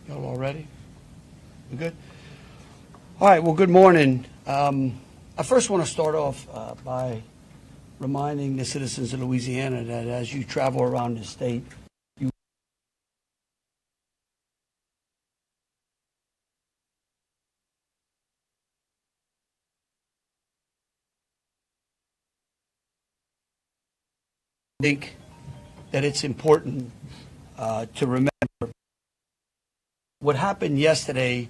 Y'all all ready? We good? All right, well, good morning. I first want to start off by reminding the citizens of Louisiana that as you travel around the state, you think that it's important to remember what happened yesterday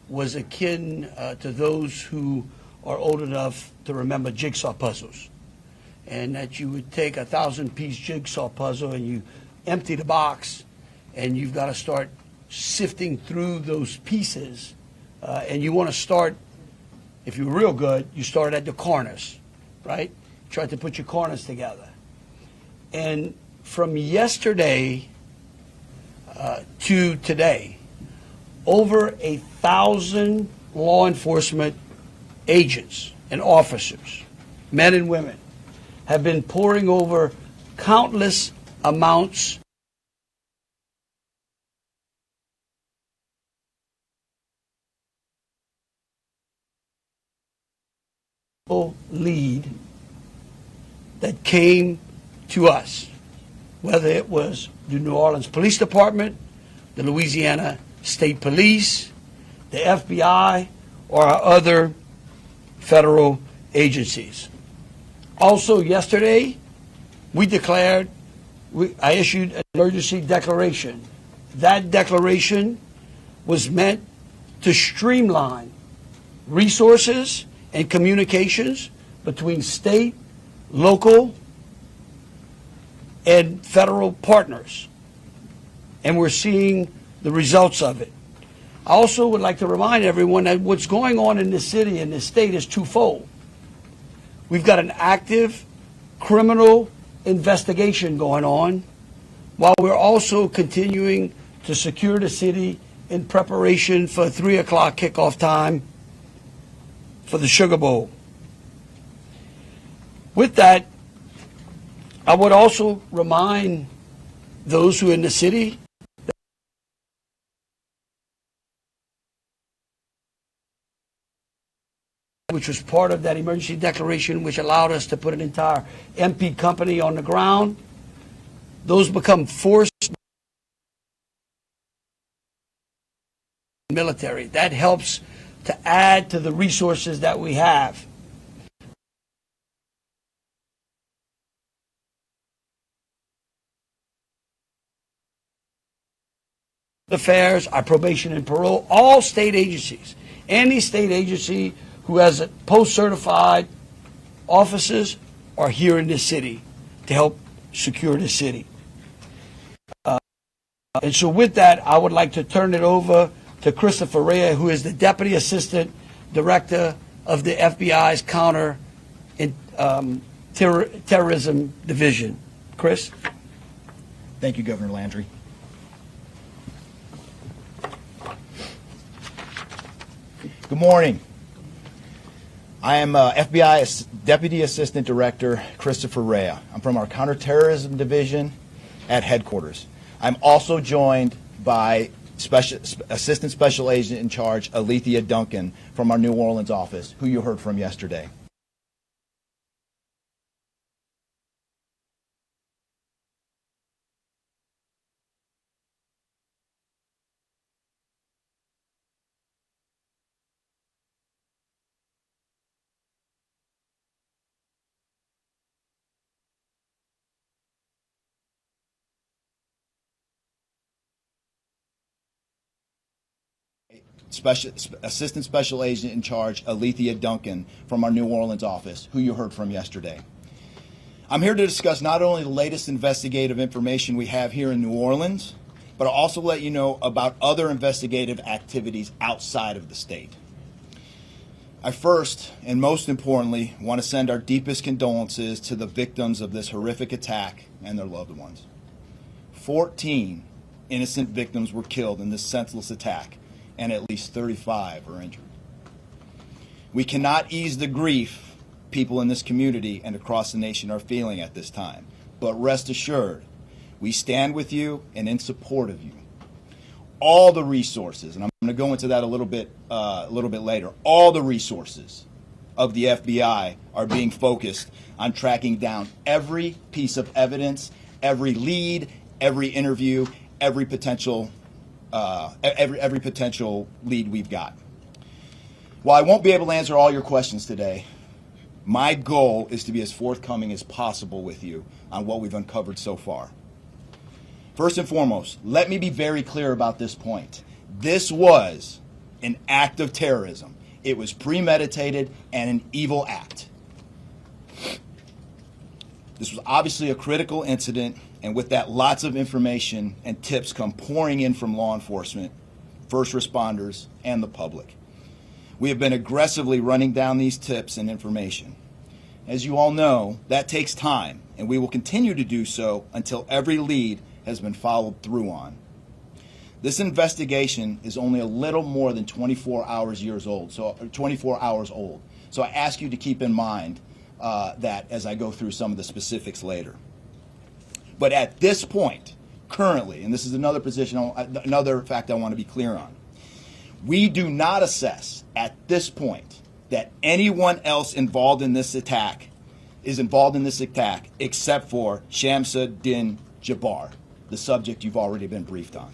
was akin to those who are old enough to remember jigsaw puzzles, and that you would take a 1,000-piece jigsaw puzzle and you empty the box, and you've got to start sifting through those pieces, and you want to start, if you're real good, you start at the corners, right? Try to put your corners together. And from yesterday to today, over 1,000 law enforcement agents and officers, men and women, have been poring over countless amounts lead that came to us, whether it was the New Orleans Police Department, the Louisiana State Police, the FBI, or our other federal agencies. Also yesterday, I issued an emergency declaration. That declaration was meant to streamline resources and communications between state, local, and federal partners. And we're seeing the results of it. I also would like to remind everyone that what's going on in this city and this state is twofold. We've got an active criminal investigation going on, while we're also continuing to secure the city in preparation for 3 o'clock kickoff time for the Sugar Bowl. With that, I would also remind those who are in the city which was part of that emergency declaration, which allowed us to put an entire MP company on the ground. Those become forced military. That helps to add to the resources that we have. Affairs, our probation and parole, all state agencies. Any state agency who has post-certified officers are here in this city to help secure the city. And so with that, I would like to turn it over to Christopher Rea, who is the Deputy Assistant Director of the FBI's Counter Terrorism Division. Chris? Thank you, Governor Landry. Good morning. I am FBI Deputy Assistant Director Christopher Rea. I'm from our Counterterrorism Division at headquarters. I'm also joined by Assistant Special Agent in Charge Alethea Duncan from our New Orleans office, who you heard from yesterday. Assistant Special Agent in Charge Alethea Duncan from our New Orleans office, who you heard from yesterday. I'm here to discuss not only the latest investigative information we have here in New Orleans, but I'll also let you know about other investigative activities outside of the state. I first, and most importantly, want to send our deepest condolences to the victims of this horrific attack and their loved ones. 14 innocent victims were killed in this senseless attack, and at least 35 are injured. We cannot ease the grief people in this community and across the nation are feeling at this time, but rest assured, we stand with you and in support of you. all the resources, and I'm going to go into that a little bit later, all the resources of the FBI are being focused on tracking down every piece of evidence, every lead, every interview, every potential lead we've got. While I won't be able to answer all your questions today, my goal is to be as forthcoming as possible with you on what we've uncovered so far. First and foremost, let me be very clear about this point. This was an act of terrorism. It was premeditated and an evil act. This was obviously a critical incident, and with that, lots of information and tips come pouring in from law enforcement, first responders, and the public. We have been aggressively running down these tips and information. As you all know, that takes time, and we will continue to do so until every lead has been followed through on. This investigation is only a little more than 24 hours old. So I ask you to keep in mind that as I go through some of the specifics later. But at this point, currently, and this is another fact I want to be clear on, we do not assess at this point that anyone else involved in this attack except for Shamsa Din Jabbar, the subject you've already been briefed on.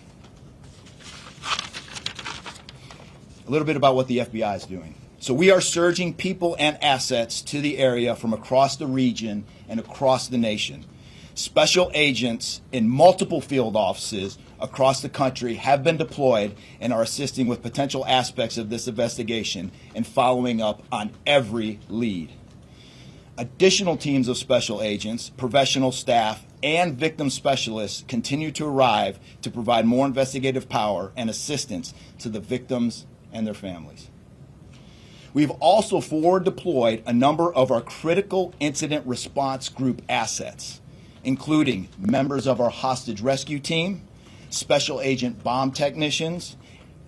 A little bit about what the FBI is doing. So we are surging people and assets to the area from across the region and across the nation. Special agents in multiple field offices across the country have been deployed and are assisting with potential aspects of this investigation and following up on every lead. Additional teams of special agents, professional staff, and victim specialists continue to arrive to provide more investigative power and assistance to the victims and their families. We've also forward deployed a number of our critical incident response group assets, including members of our hostage rescue team, special agent bomb technicians,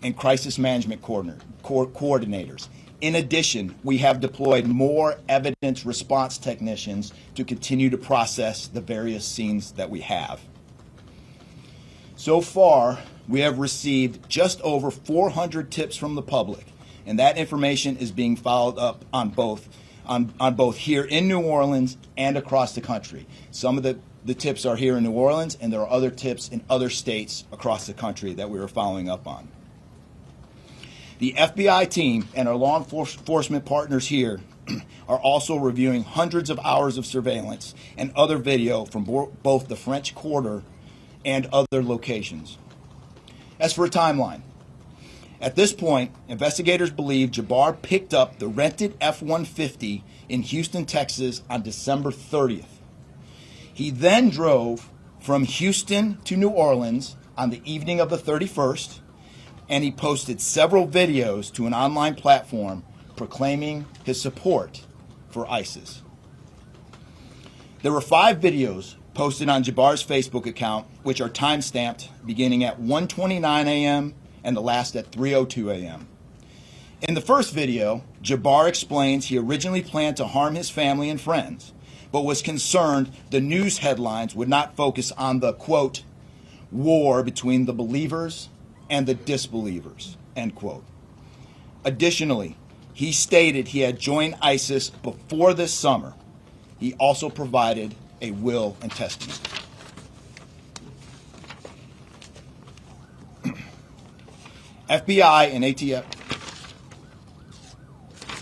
and crisis management coordinators. In addition, we have deployed more evidence response technicians to continue to process the various scenes that we have. So far, we have received just over 400 tips from the public, and that information is being followed up on both here in New Orleans and across the country. Some of the tips are here in New Orleans, and there are other tips in other states across the country that we are following up on. The FBI team and our law enforcement partners here are also reviewing hundreds of hours of surveillance and other video from both the French Quarter and other locations. As for a timeline, at this point, investigators believe Jabbar picked up the rented F-150 in Houston, Texas on December 30th. He then drove from Houston to New Orleans on the evening of the 31st, and he posted several videos to an online platform proclaiming his support for ISIS. There were 5 videos posted on Jabbar's Facebook account, which are time-stamped beginning at 1:29 a.m. and the last at 3:02 a.m. In the first video, Jabbar explains he originally planned to harm his family and friends, but was concerned the news headlines would not focus on the, quote, war between the believers and the disbelievers, end quote. Additionally, he stated he had joined ISIS before this summer. He also provided a will and testament. FBI and ATF.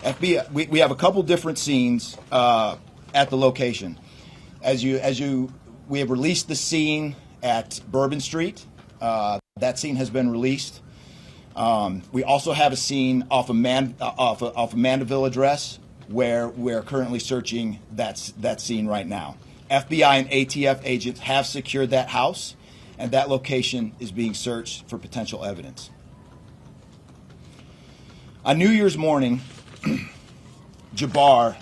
FBI, we have a couple different scenes at the location. We have released the scene at Bourbon Street. That scene has been released. We also have a scene off of Mandeville address where we're currently searching that scene right now. FBI and ATF agents have secured that house, and that location is being searched for potential evidence. On New Year's morning, Jabbar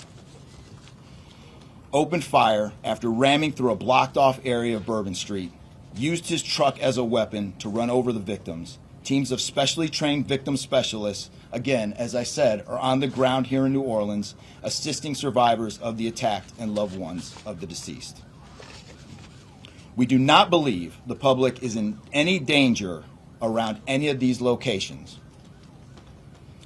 opened fire after ramming through a blocked-off area of Bourbon Street, used his truck as a weapon to run over the victims. Teams of specially trained victim specialists, again, as I said, are on the ground here in New Orleans, assisting survivors of the attack and loved ones of the deceased. We do not believe the public is in any danger around any of these locations.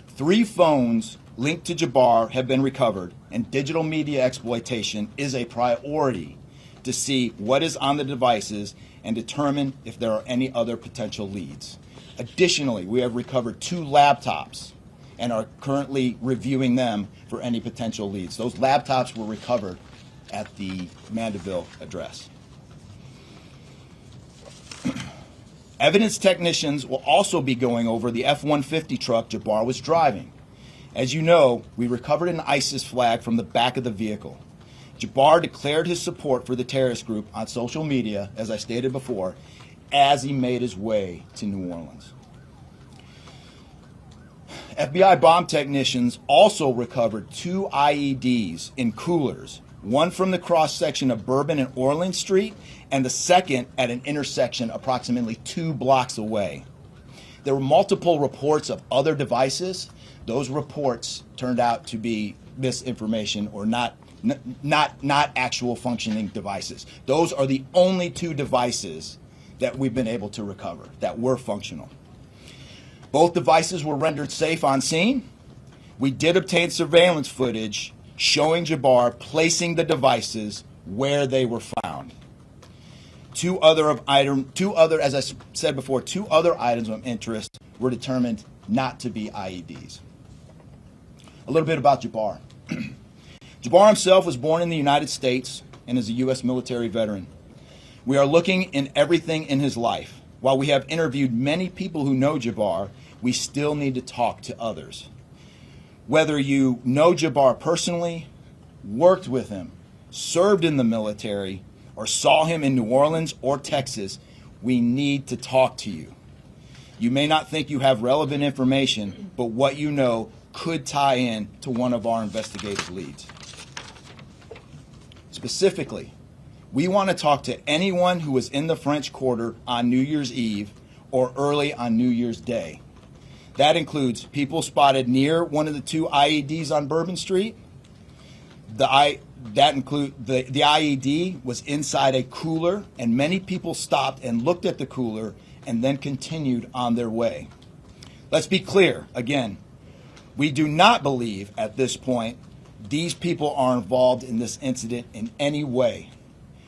3 phones linked to Jabbar have been recovered, and digital media exploitation is a priority to see what is on the devices and determine if there are any other potential leads. Additionally, we have recovered 2 laptops and are currently reviewing them for any potential leads. Those laptops were recovered at the Mandeville address. Evidence technicians will also be going over the F-150 truck Jabbar was driving. As you know, we recovered an ISIS flag from the back of the vehicle. Jabbar declared his support for the terrorist group on social media, as I stated before, as he made his way to New Orleans. FBI bomb technicians also recovered 2 IEDs in coolers, one from the cross-section of Bourbon and Orleans Street, and the second at an intersection approximately 2 blocks away. There were multiple reports of other devices. Those reports turned out to be misinformation or not actual functioning devices. Those are the only 2 devices that we've been able to recover that were functional. Both devices were rendered safe on scene. We did obtain surveillance footage showing Jabbar placing the devices where they were found. 2 other, as I said before, 2 other items of interest were determined not to be IEDs. A little bit about Jabbar. Jabbar himself was born in the United States and is a U.S. military veteran. We are looking in everything in his life. While we have interviewed many people who know Jabbar, we still need to talk to others. Whether you know Jabbar personally, worked with him, served in the military, or saw him in New Orleans or Texas, we need to talk to you. You may not think you have relevant information, but what you know could tie in to one of our investigative leads. Specifically, we want to talk to anyone who was in the French Quarter on New Year's Eve or early on New Year's Day. That includes people spotted near one of the 2 IEDs on Bourbon Street. The IED was inside a cooler, and many people stopped and looked at the cooler and then continued on their way. Let's be clear, again, we do not believe at this point these people are involved in this incident in any way.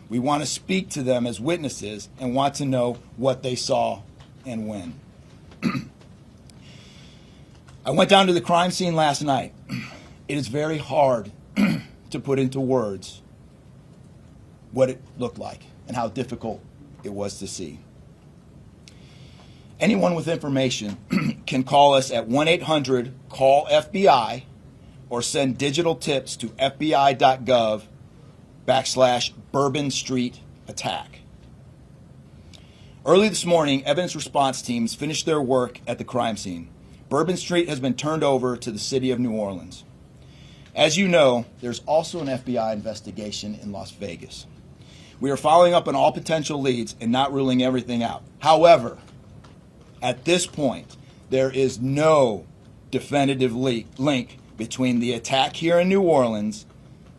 We want to speak to them as witnesses and want to know what they saw and when. I went down to the crime scene last night. It is very hard to put into words what it looked like and how difficult it was to see. Anyone with information can call us at 1-800-CALL-FBI or send digital tips to fbi.gov/Bourbon Street attack. Early this morning, evidence response teams finished their work at the crime scene. Bourbon Street has been turned over to the city of New Orleans. As you know, there's also an FBI investigation in Las Vegas. We are following up on all potential leads and not ruling everything out. However, at this point, there is no definitive link between the attack here in New Orleans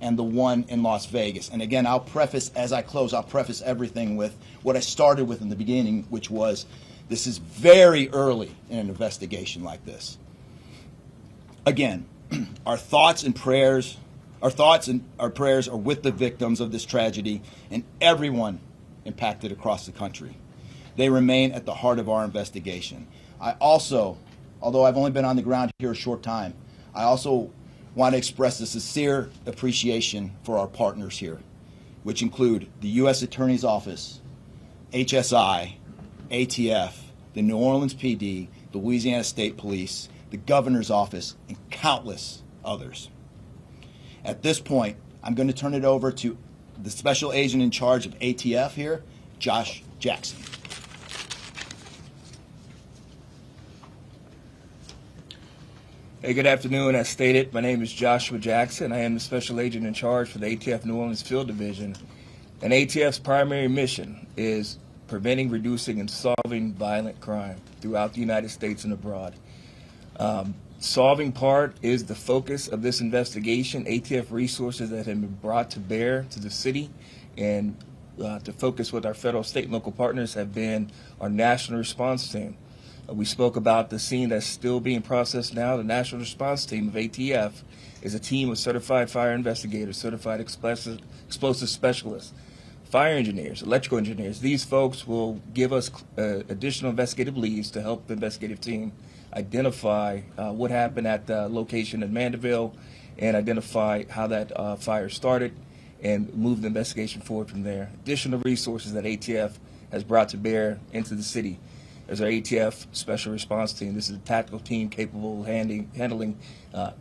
and the one in Las Vegas. And again, I'll preface everything with what I started with in the beginning, which was this is very early in an investigation like this. Again, our thoughts and prayers are with the victims of this tragedy and everyone impacted across the country. They remain at the heart of our investigation. I also, although I've only been on the ground here a short time, I also want to express a sincere appreciation for our partners here, which include the U.S. Attorney's Office, HSI, ATF, the New Orleans PD, the Louisiana State Police, the Governor's Office, and countless others. At this point, I'm going to turn it over to the Special Agent in charge of ATF here, Josh Jackson. Hey, good afternoon. As stated, my name is Joshua Jackson. I am the Special Agent in charge for the ATF New Orleans Field Division. And ATF's primary mission is preventing, reducing, and solving violent crime throughout the United States and abroad. Solving part is the focus of this investigation. ATF resources that have been brought to bear to the city and to focus with our federal, state, and local partners have been our national response team. We spoke about the scene that's still being processed now. The National Response Team of ATF is a team of certified fire investigators, certified explosive specialists, fire engineers, electrical engineers. These folks will give us additional investigative leads to help the investigative team identify what happened at the location in Mandeville and identify how that fire started and move the investigation forward from there. Additional resources that ATF has brought to bear into the city. There's our ATF Special Response Team. This is a tactical team capable of handling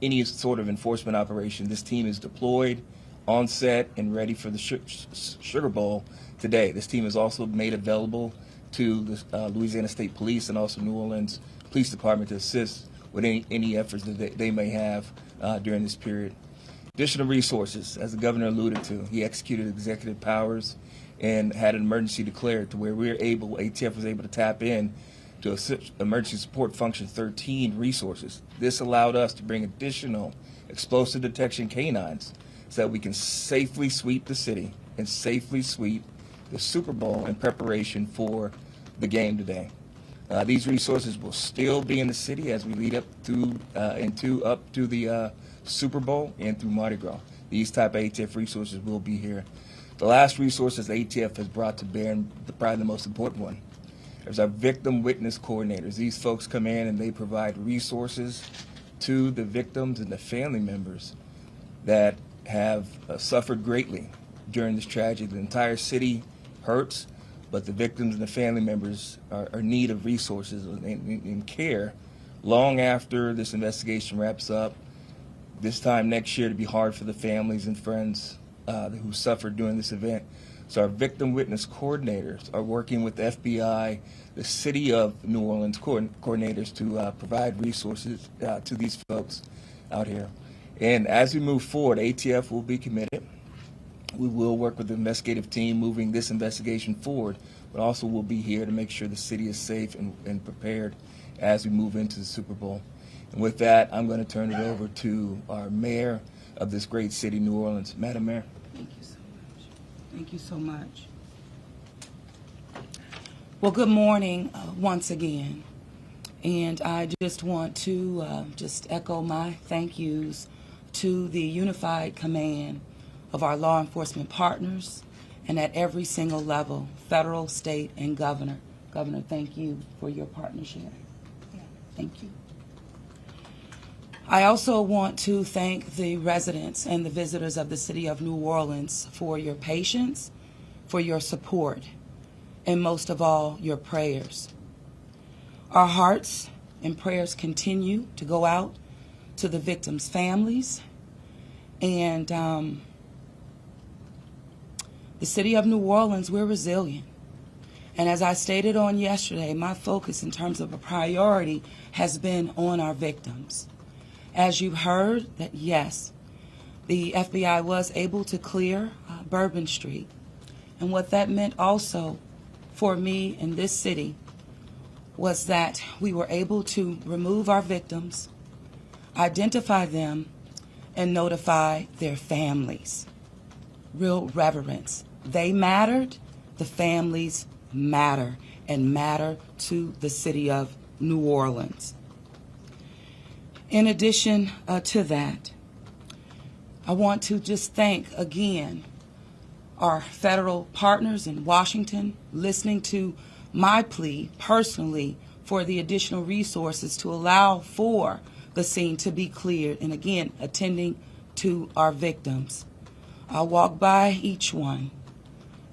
any sort of enforcement operation. This team is deployed, on set, and ready for the Sugar Bowl today. This team is also made available to the Louisiana State Police and also New Orleans Police Department to assist with any efforts that they may have during this period. Additional resources, as the governor alluded to, he executed executive powers and had an emergency declared to where ATF was able to tap in to Emergency Support Function 13 resources. This allowed us to bring additional explosive detection canines so that we can safely sweep the city and safely sweep the Super Bowl in preparation for the game today. These resources will still be in the city as we lead up to the Super Bowl and through Mardi Gras. These type of ATF resources will be here. The last resources ATF has brought to bear, and probably the most important one, is our victim witness coordinators. These folks come in and they provide resources to the victims and the family members that have suffered greatly during this tragedy. The entire city hurts, but the victims and the family members are in need of resources and care long after this investigation wraps up. This time next year to be hard for the families and friends who suffered during this event. So our victim witness coordinators are working with the FBI, the City of New Orleans coordinators to provide resources to these folks out here. And as we move forward, ATF will be committed. We will work with the investigative team moving this investigation forward, but also we'll be here to make sure the city is safe and prepared as we move into the Super Bowl. And with that, I'm going to turn it over to our mayor of this great city, New Orleans. Madam Mayor. Thank you so much. Thank you so much. Well, good morning once again. And I just want to just echo my thank yous to the unified command of our law enforcement partners and at every single level, federal, state, and governor. Governor, thank you for your partnership. Thank you. I also want to thank the residents and the visitors of the city of New Orleans for your patience, for your support, and most of all, your prayers. Our hearts and prayers continue to go out to the victims' families, and the city of New Orleans, we're resilient. And as I stated on yesterday, my focus in terms of a priority has been on our victims. As you heard, that yes, the FBI was able to clear Bourbon Street. And what that meant also for me in this city was that we were able to remove our victims, identify them, and notify their families. Real reverence. They mattered, the families matter, and matter to the city of New Orleans. In addition to that, I want to just thank again our federal partners in Washington, listening to my plea personally for the additional resources to allow for the scene to be cleared, and again, attending to our victims. I walked by each one,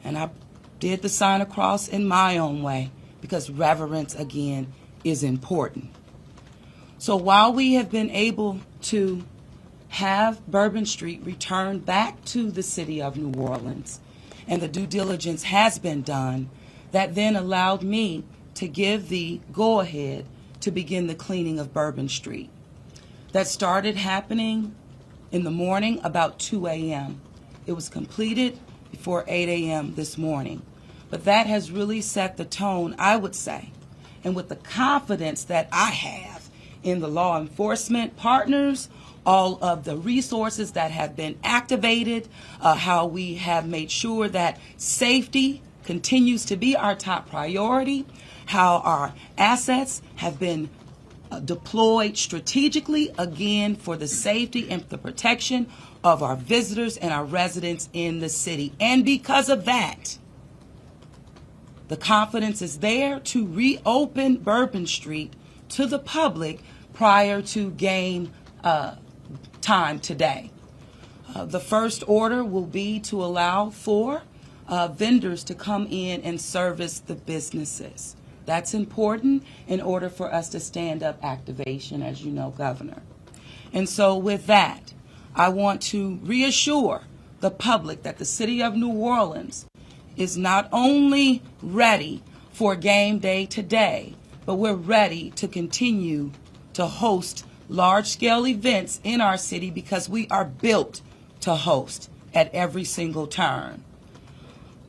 and I did the sign of cross in my own way, because reverence, again, is important. So while we have been able to have Bourbon Street returned back to the city of New Orleans, and the due diligence has been done, that then allowed me to give the go-ahead to begin the cleaning of Bourbon Street. That started happening in the morning about 2 a.m. It was completed before 8 a.m. this morning. But that has really set the tone, I would say, and with the confidence that I have in the law enforcement partners, all of the resources that have been activated, how we have made sure that safety continues to be our top priority, how our assets have been deployed strategically, again, for the safety and the protection of our visitors and our residents in the city. And because of that, the confidence is there to reopen Bourbon Street to the public prior to game time today. The first order will be to allow for vendors to come in and service the businesses. That's important in order for us to stand up activation, as you know, Governor. And so with that, I want to reassure the public that the city of New Orleans is not only ready for game day today, but we're ready to continue to host large-scale events in our city because we are built to host at every single turn.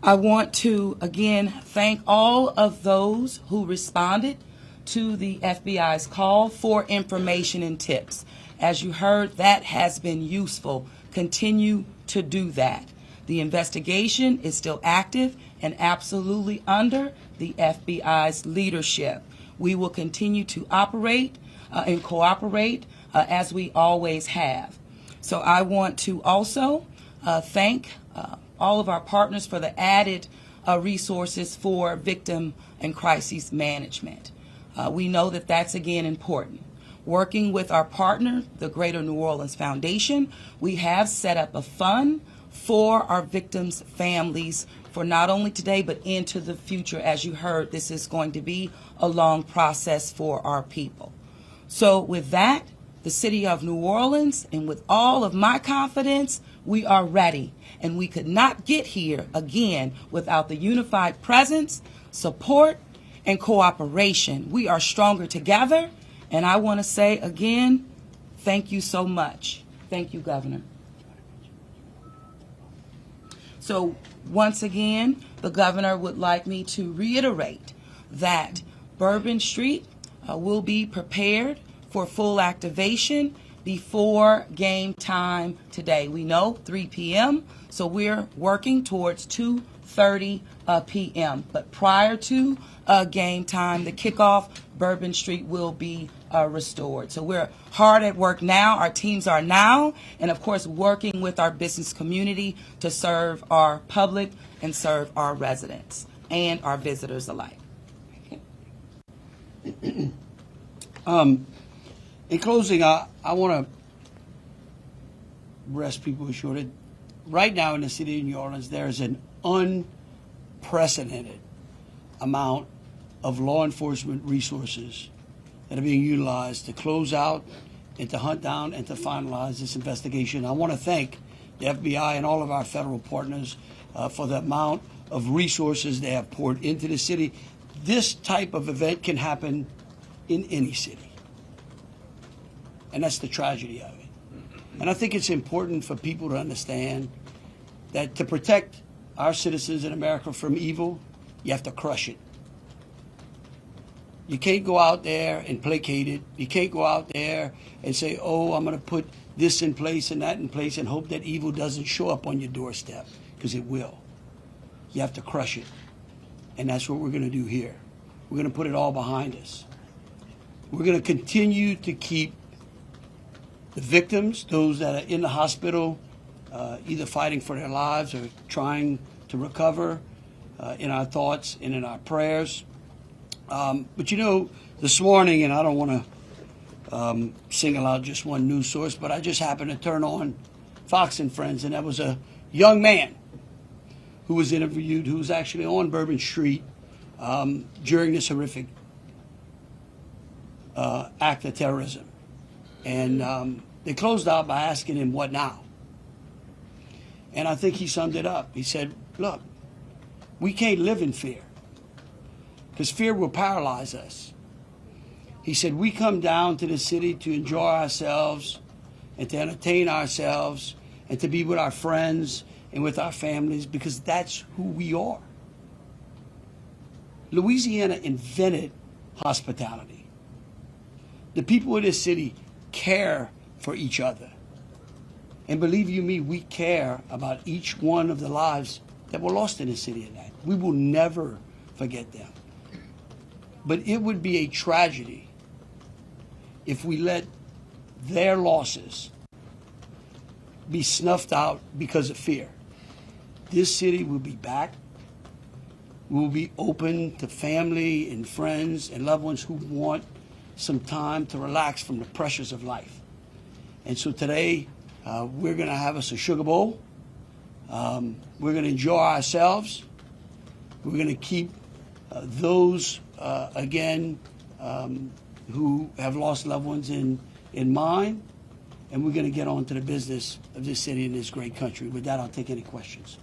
I want to, again, thank all of those who responded to the FBI's call for information and tips. As you heard, that has been useful. Continue to do that. The investigation is still active and absolutely under the FBI's leadership. We will continue to operate and cooperate as we always have. So I want to also thank all of our partners for the added resources for victim and crisis management. We know that that's, again, important. Working with our partner, the Greater New Orleans Foundation, we have set up a fund for our victims' families for not only today but into the future. As you heard, this is going to be a long process for our people. So with that, the city of New Orleans, and with all of my confidence, we are ready. And we could not get here, again, without the unified presence, support, and cooperation. We are stronger together. And I want to say, again, thank you so much. Thank you, Governor. So once again, the governor would like me to reiterate that Bourbon Street will be prepared for full activation before game time today. We know 3 p.m., so we're working towards 2:30 p.m. But prior to game time, the kickoff, Bourbon Street will be restored. So we're hard at work now. Our teams are now, and of course, working with our business community to serve our public and serve our residents and our visitors alike. In closing, I want to rest people assured that right now in the city of New Orleans, there is an unprecedented amount of law enforcement resources that are being utilized to close out and to hunt down and to finalize this investigation. I want to thank the FBI and all of our federal partners for the amount of resources they have poured into the city. This type of event can happen in any city. And that's the tragedy of it. And I think it's important for people to understand that to protect our citizens in America from evil, you have to crush it. You can't go out there and placate it. You can't go out there and say, oh, I'm going to put this in place and that in place and hope that evil doesn't show up on your doorstep, because it will. You have to crush it. And that's what we're going to do here. We're going to put it all behind us. We're going to continue to keep the victims, those that are in the hospital, either fighting for their lives or trying to recover, in our thoughts and in our prayers. But you know, this morning, and I don't want to single out just one news source, but I just happened to turn on Fox and Friends, and there was a young man who was interviewed who was actually on Bourbon Street during this horrific act of terrorism. And they closed out by asking him, what now? And I think he summed it up. He said, look, we can't live in fear, because fear will paralyze us. He said, we come down to the city to enjoy ourselves and to entertain ourselves and to be with our friends and with our families, because that's who we are. Louisiana invented hospitality. The people of this city care for each other. And believe you me, we care about each one of the lives that were lost in the city of that. We will never forget them. But it would be a tragedy if we let their losses be snuffed out because of fear. This city will be back. We will be open to family and friends and loved ones who want some time to relax from the pressures of life. And so today, we're going to have us a sugar bowl. We're going to enjoy ourselves. We're going to keep those, who have lost loved ones in mind. And we're going to get on to the business of this city and this great country. With that, I'll take any questions.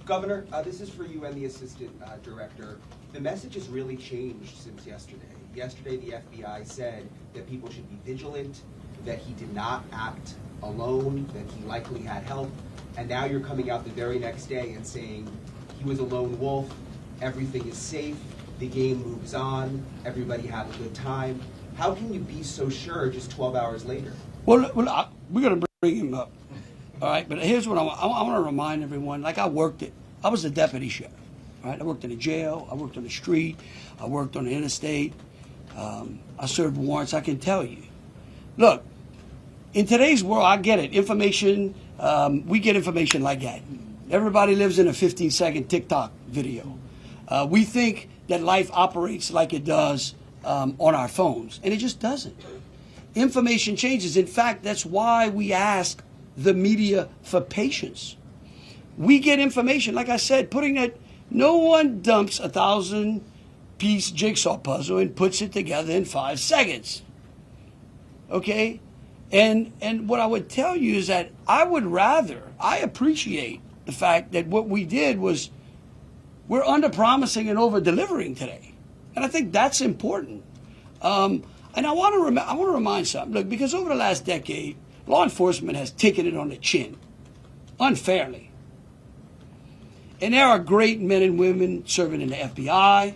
Governor, this is for you and the Assistant Director. The message has really changed since yesterday. Yesterday, the FBI said that people should be vigilant, that he did not act alone, that he likely had help, and now you're coming out the very next day and saying he was a lone wolf, everything is safe, the game moves on, everybody had a good time. How can you be so sure just 12 hours later? Well, we're going to bring him up. All right, but here's what I want to remind everyone. Like I was a deputy sheriff. All right, I worked in a jail. I worked on the street. I worked on the interstate. I served warrants. I can tell you. Look, in today's world, I get it. Information, we get information like that. Everybody lives in a 15-second TikTok video. We think that life operates like it does on our phones, and it just doesn't. Information changes. In fact, that's why we ask the media for patience. We get information, like I said, no one dumps 1,000-piece jigsaw puzzle and puts it together in 5 seconds. Okay? And what I would tell you is that I appreciate the fact that what we did was we're under-promising and over-delivering today. And I think that's important. And I want to remind something. Look, because over the last decade, law enforcement has taken it on the chin, unfairly. And there are great men and women serving in the FBI,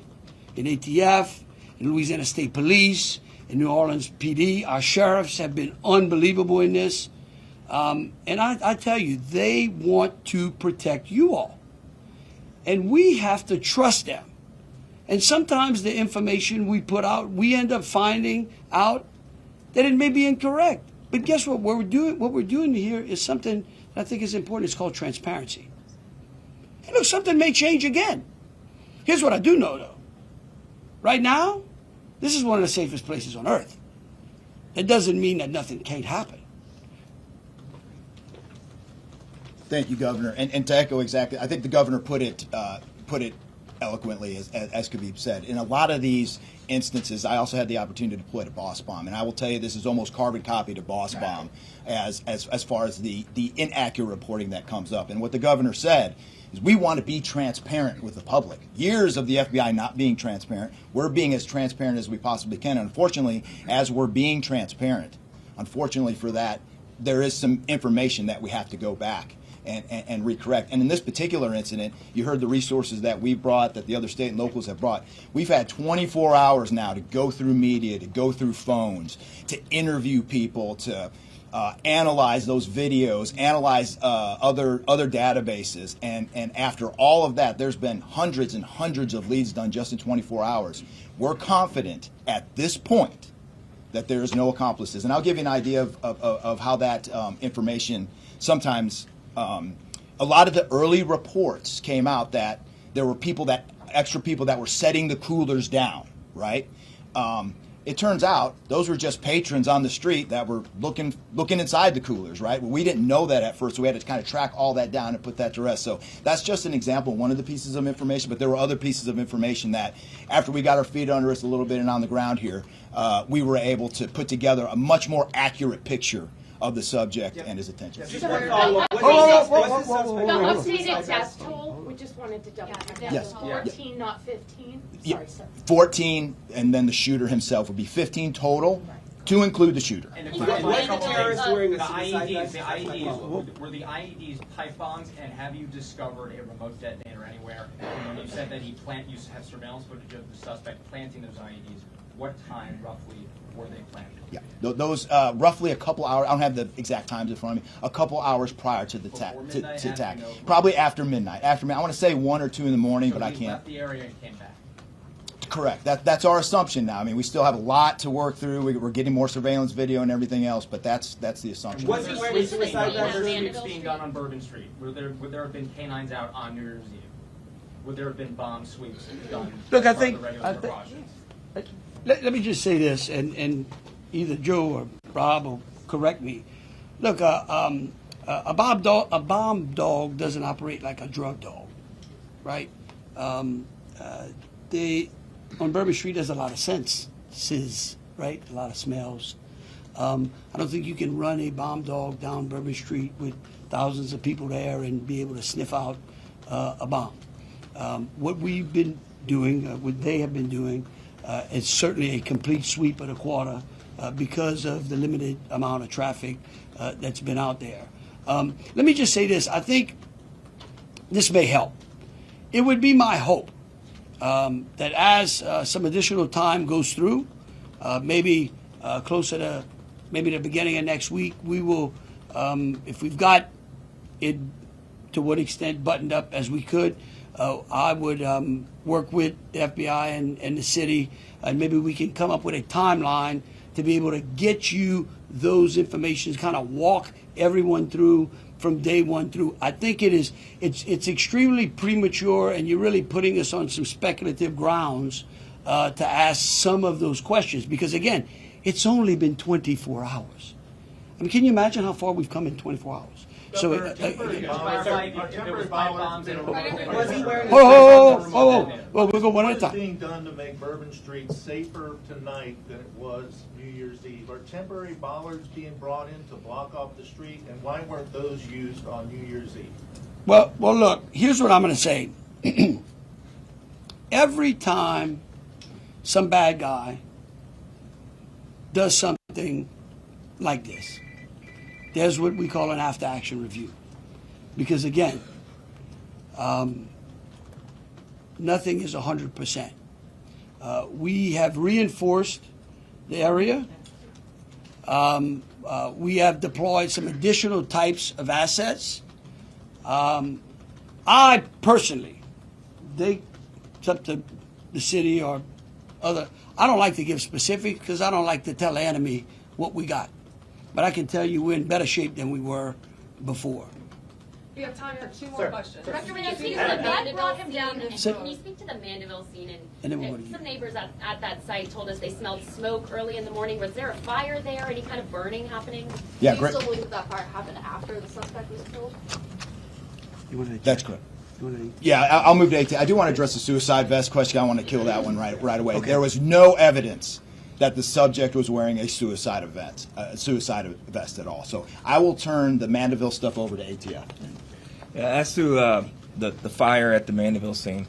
in ATF, in Louisiana State Police, in New Orleans PD. Our sheriffs have been unbelievable in this. And I tell you, they want to protect you all. And we have to trust them. And sometimes the information we put out, we end up finding out that it may be incorrect. But guess what? What we're doing here is something that I think is important. It's called transparency. And look, something may change again. Here's what I do know, though. Right now, this is one of the safest places on earth. That doesn't mean that nothing can't happen. Thank you, Governor. And to echo exactly, I think the Governor put it eloquently, as could be said. In a lot of these instances, I also had the opportunity to deploy to Boss Bomb, and I will tell you this is almost carbon copy to Boss Bomb as far as the inaccurate reporting that comes up. And what the Governor said is we want to be transparent with the public. Years of the FBI not being transparent, we're being as transparent as we possibly can. And unfortunately, as we're being transparent, unfortunately for that, there is some information that we have to go back and recorrect. And in this particular incident, you heard the resources that we brought, that the other state and locals have brought. We've had 24 hours now to go through media, to go through phones, to interview people, to analyze those videos, analyze other databases. And after all of that, there's been hundreds and hundreds of leads done just in 24 hours. We're confident at this point that there is no accomplices. And I'll give you an idea of how that information sometimes, a lot of the early reports came out that there were extra people that were setting the coolers down, right? It turns out those were just patrons on the street that were looking inside the coolers, right? Well, we didn't know that at first, so we had to kind of track all that down and put that to rest. So that's just an example, one of the pieces of information, but there were other pieces of information that after we got our feet under us a little bit and on the ground here, we were able to put together a much more accurate picture of the subject and his attention. Just one follow-up. The updated death toll, we just wanted to double check. That Yes. was 14, not 15. Yeah, Sorry, sir. 14, and then the shooter himself would be 15 total, to include the shooter. And the terrorist wearing a The suicide vest? IEDs, were the IEDs pipe bombs, and have you discovered a remote detonator anywhere? And you said that you have surveillance footage of the suspect planting those IEDs. What time, roughly, were they planted? Yeah, those roughly a couple hours. I don't have the exact times in front of me. A couple hours prior to the attack, probably after midnight. I want to say 1 or 2 in the morning, So but I he can't. left the area and came back. Correct. That's our assumption now. I mean, we still have a lot to work through. We're getting more surveillance video and everything else, but that's the assumption. Was he wearing a suicide vest? Sweeps being done on Bourbon Street. Would there have been canines out on New Year's Eve? Would there have been bomb sweeps done? Look, as I part of think- the regular I think- precautions? Let me just say this, and either Joe or Rob will correct me. Look, a bomb dog doesn't operate like a drug dog, right? On Bourbon Street, there's a lot of senses, right? A lot of smells. I don't think you can run a bomb dog down Bourbon Street with thousands of people there and be able to sniff out a bomb. What we've been doing, what they have been doing, is certainly a complete sweep of the quarter because of the limited amount of traffic that's been out there. Let me just say this. I think this may help. It would be my hope that as some additional time goes through, maybe closer to maybe the beginning of next week, we will, if we've got it to what extent buttoned up as we could, I would work with the FBI and the city, and maybe we can come up with a timeline to be able to get you those informations, kind of walk everyone through from day one through. I think it's extremely premature, and you're really putting us on some speculative grounds to ask some of those questions, because again, it's only been 24 hours. I mean, can you imagine how far we've come in 24 hours? So, Was he wearing well, we'll go one at a What is time. being done to make Bourbon Street safer tonight than it was New Year's Eve? Are temporary bollards being brought in to block off the street, and why weren't those used on New Year's Eve? Well, look, here's what I'm going to say. Every time some bad guy does something like this, there's what we call an after-action review. Because again, nothing is 100%. We have reinforced the area. We have deployed some additional types of assets. I personally, it's up to the city or other. I don't like to give specifics because I don't like to tell the enemy what we got. But I can tell you we're in better shape than we were before. We have time for two more questions. Director, can you speak to the Mandeville scene? Sit. Can you speak to the Mandeville scene? And then we'll go to you. Some neighbors at that site told us they smelled smoke early in the morning. Was there a fire there? Any kind of burning happening? Yeah, Do you great. still believe that fire happened after the suspect was killed? That's correct. Yeah, I'll move to 18. I do want to address the suicide vest question. I want to kill that one right away. Okay. There was no evidence that the subject was wearing a suicide vest at all. So I will turn the Mandeville stuff over to ATF. Yeah, as to the fire at the Mandeville scene,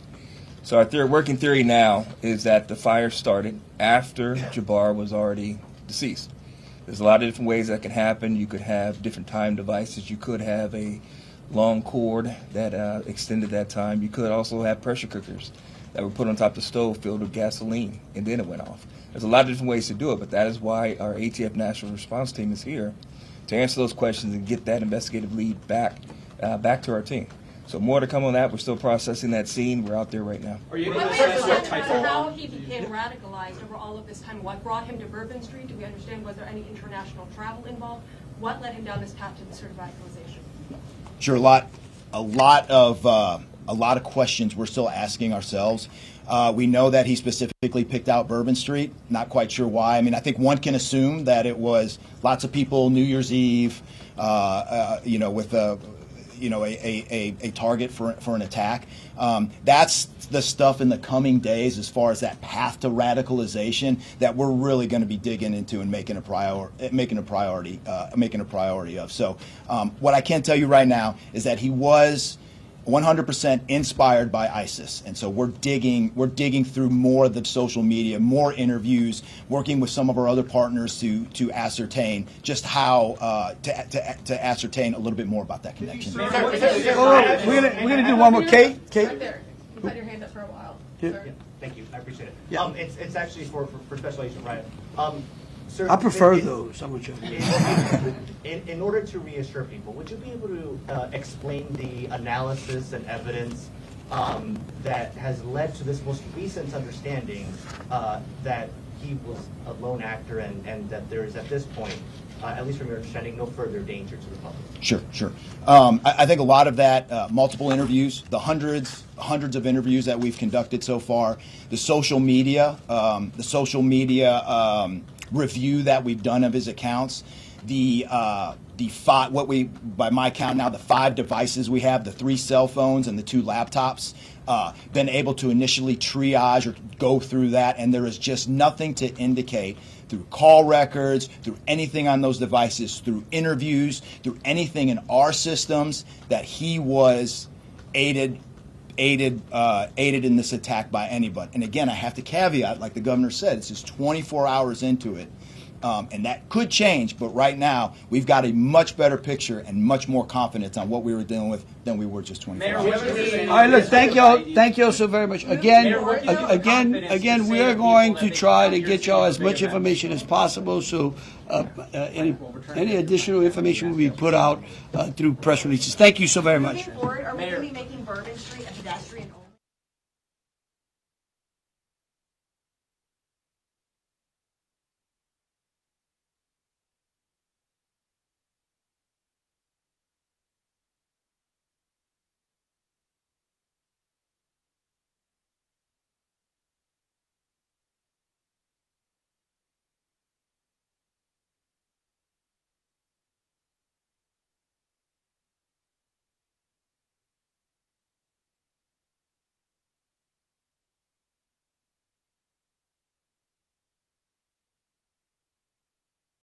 so our working theory now is that the fire started after Jabbar was already deceased. There's a lot of different ways that can happen. You could have different time devices. You could have a long cord that extended that time. You could also have pressure cookers that were put on top of the stove filled with gasoline, and then it went off. There's a lot of different ways to do it, but that is why our ATF National Response Team is here to answer those questions and get that investigative lead back to our team. So more to come on that. We're still processing that scene. We're out there right now. Are you able But to we assess what understand type of how he became radicalized over all of this time. What brought him to Bourbon Street? Do we understand, was there any international travel involved? What led him down this path to this sort of radicalization? Sure, a lot of questions we're still asking ourselves. We know that he specifically picked out Bourbon Street. Not quite sure why. I mean, I think one can assume that it was lots of people New Year's Eve, with a target for an attack. That's the stuff in the coming days as far as that path to radicalization that we're really going to be digging into and making a priority of. So what I can tell you right now is that he was 100% inspired by ISIS, and so we're digging through more of the social media, more interviews, working with some of our other partners to ascertain just how to ascertain a little bit more about that connection. We're gonna do one more. Kate. Right there. You've had your hand up for a while. Sir. Thank you, I appreciate it. Yeah. It's actually for Special Agent Ryan. Sir, I prefer those. I'm with you. In order to reassure people, would you be able to explain the analysis and evidence that has led to this most recent understanding that he was a lone actor and that there is at this point, at least from your understanding, no further danger to the public? Sure. I think a lot of that, multiple interviews, the hundreds of interviews that we've conducted so far, the social media review that we've done of his accounts, by my count now, the 5 devices we have, the 3 cell phones and the 2 laptops, been able to initially triage or go through that, and there is just nothing to indicate through call records, through anything on those devices, through interviews, through anything in our systems that he was aided in this attack by anybody. And again, I have to caveat, like the governor said, it's just 24 hours into it. And that could change, but right now we've got a much better picture and much more confidence on what we were dealing with than we were just 24 Mayor, hours what ago. is it- All right, look, thank y'all so very much. Again, we are going to try to get y'all as much information as possible. So any additional information will be put out through press releases. Thank you so very much. Moving forward, are we going to be making Bourbon Street